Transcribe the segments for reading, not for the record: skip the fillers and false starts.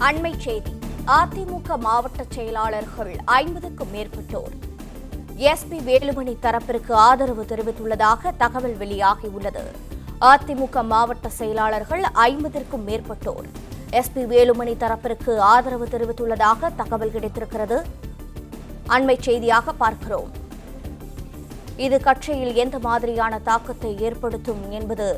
அண்மை செய்தி. அதிமுக மாவட்ட செயலாளர்கள் 50க்கும் மேற்பட்டோர் எஸ்பி வேலுமணி தரப்பிற்கு ஆதரவு தெரிவித்துள்ளதாக தகவல் வெளியாகியுள்ளது. அதிமுக மாவட்ட செயலாளர்கள் 50க்கும் மேற்பட்டோர் எஸ்பி வேலுமணி தரப்பிற்கு ஆதரவு தெரிவித்துள்ளதாக தகவல் கிடைத்திருக்கிறது. அண்மை செய்தியாக பார்க்கிறோம். இது கட்சியில் எந்த மாதிரியான தாக்கத்தை ஏற்படுத்தும் என்பது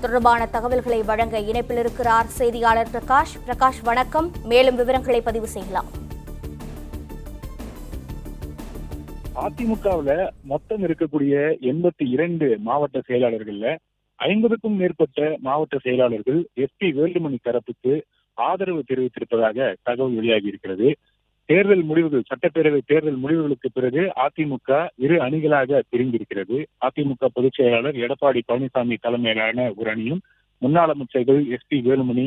தொடர்பான தகவல்களை வழங்க இணைப்பில் இருக்கிறார் செய்தியாளர் பிரகாஷ். பிரகாஷ், வணக்கம். மேலும் விவரங்களை பதிவு செய்யலாம். அதிமுகவுல மொத்தம் இருக்கக்கூடிய 82 மாவட்ட செயலாளர்கள்ல 50க்கும் மேற்பட்ட மாவட்ட செயலாளர்கள் எஸ்பி வேலுமணி தரப்புக்கு ஆதரவு தெரிவித்திருப்பதாக தகவல் வெளியாகி இருக்கிறது. தேர்தல் முடிவுகள், சட்டப்பேரவை தேர்தல் முடிவுகளுக்கு பிறகு அதிமுக இரு அணிகளாக பிரிந்திருக்கிறது. அதிமுக பொதுச் செயலாளர் எடப்பாடி பழனிசாமி தலைமையிலான ஒரு அணியும், முன்னாள் அமைச்சர்கள் எஸ்பி வேலுமணி,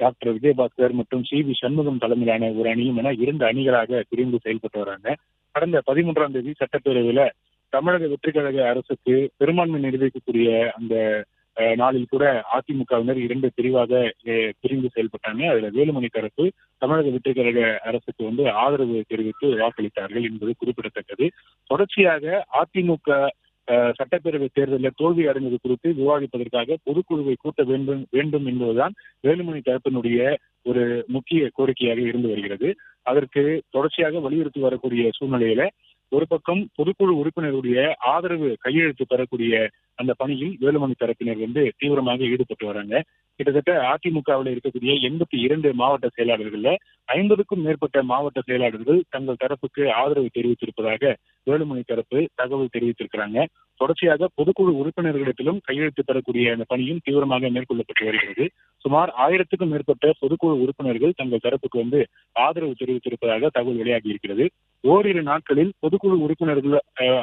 டாக்டர் விஜயபாஸ்கர் மற்றும் சி.வி. சண்முகம் தலைமையிலான ஒரு அணியும் என 2 அணிகளாக பிரிந்து செயல்பட்டு வராங்க. கடந்த 13ஆம் தேதி சட்டப்பேரவையில தமிழக வெற்றி கழக அரசுக்கு பெரும்பான்மை நிரூபிக்கக்கூடிய அந்த நாளில் கூட அதிமுகவினர் 2 பிரிவாக பிரிந்து செயல்பட்டாங்க. அதுல வேலுமணி தரப்பு தமிழக வெற்றி கழக அரசுக்கு ஆதரவு தெரிவித்து வாக்களித்தார்கள் என்பது குறிப்பிடத்தக்கது. தொடர்ச்சியாக அதிமுக சட்டப்பேரவை தேர்தலில் தோல்வி அடைந்தது குறித்து விவாதிப்பதற்காக பொதுக்குழுவை கூட்ட வேண்டும் என்பதுதான் வேலுமணி தரப்பினுடைய ஒரு முக்கிய கோரிக்கையாக இருந்து வருகிறது. அதற்கு தொடர்ச்சியாக வலியுறுத்தி வரக்கூடிய சூழ்நிலையில ஒரு பக்கம் பொதுக்குழு உறுப்பினருடைய ஆதரவு கையெழுத்து பெறக்கூடிய அந்த பணியில் வேலுமணி தரப்பினர் தீவிரமாக ஈடுபட்டு வராங்க. கிட்டத்தட்ட அதிமுகவில் இருக்கக்கூடிய 82 மாவட்ட செயலாளர்கள்ல 50க்கும் மேற்பட்ட மாவட்ட செயலாளர்கள் தங்கள் தரப்புக்கு ஆதரவு தெரிவித்திருப்பதாக வேலுமணி தரப்பு தகவல் தெரிவித்திருக்கிறாங்க. தொடர்ச்சியாக பொதுக்குழு உறுப்பினர்களிடத்திலும் கையெழுத்து பெறக்கூடிய அந்த பணியும் தீவிரமாக மேற்கொள்ளப்பட்டு வருகிறது. சுமார் 1000க்கும் மேற்பட்ட பொதுக்குழு உறுப்பினர்கள் தங்கள் தரப்புக்கு ஆதரவு தெரிவித்திருப்பதாக தகவல் வெளியாகி இருக்கிறது. ஓரிரு நாட்களில் பொதுக்குழு உறுப்பினர்கள்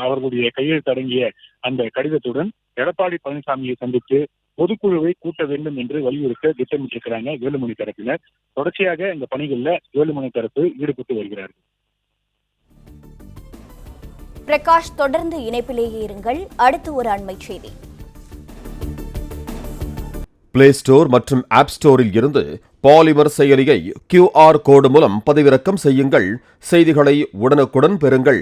அவர்களுடைய கையெழுத்து அடங்கிய அந்த கடிதத்துடன் எடப்பாடி பழனிசாமியை சந்தித்து பொதுக்குழுவை கூட்ட வேண்டும் என்று வலியுறுத்த திட்டமிட்டிருக்கிறாங்க வேலுமணி தரப்பினர். தொடர்ச்சியாக இந்த பணிகளில் வேலுமணி தரப்பு ஈடுபட்டு வருகிறார்கள். பிரகாஷ், தொடர்ந்து இணைப்பிலேயே இருங்கள். அடுத்து ஒரு அண்மை செய்தி. பிளே ஸ்டோர் மற்றும் ஆப் ஸ்டோரில் இருந்து பாலிமர் செயலியை QR கோடு மூலம் பதிவிறக்கம் செய்யுங்கள். செய்திகளை உடனுக்குடன் பெறுங்கள்.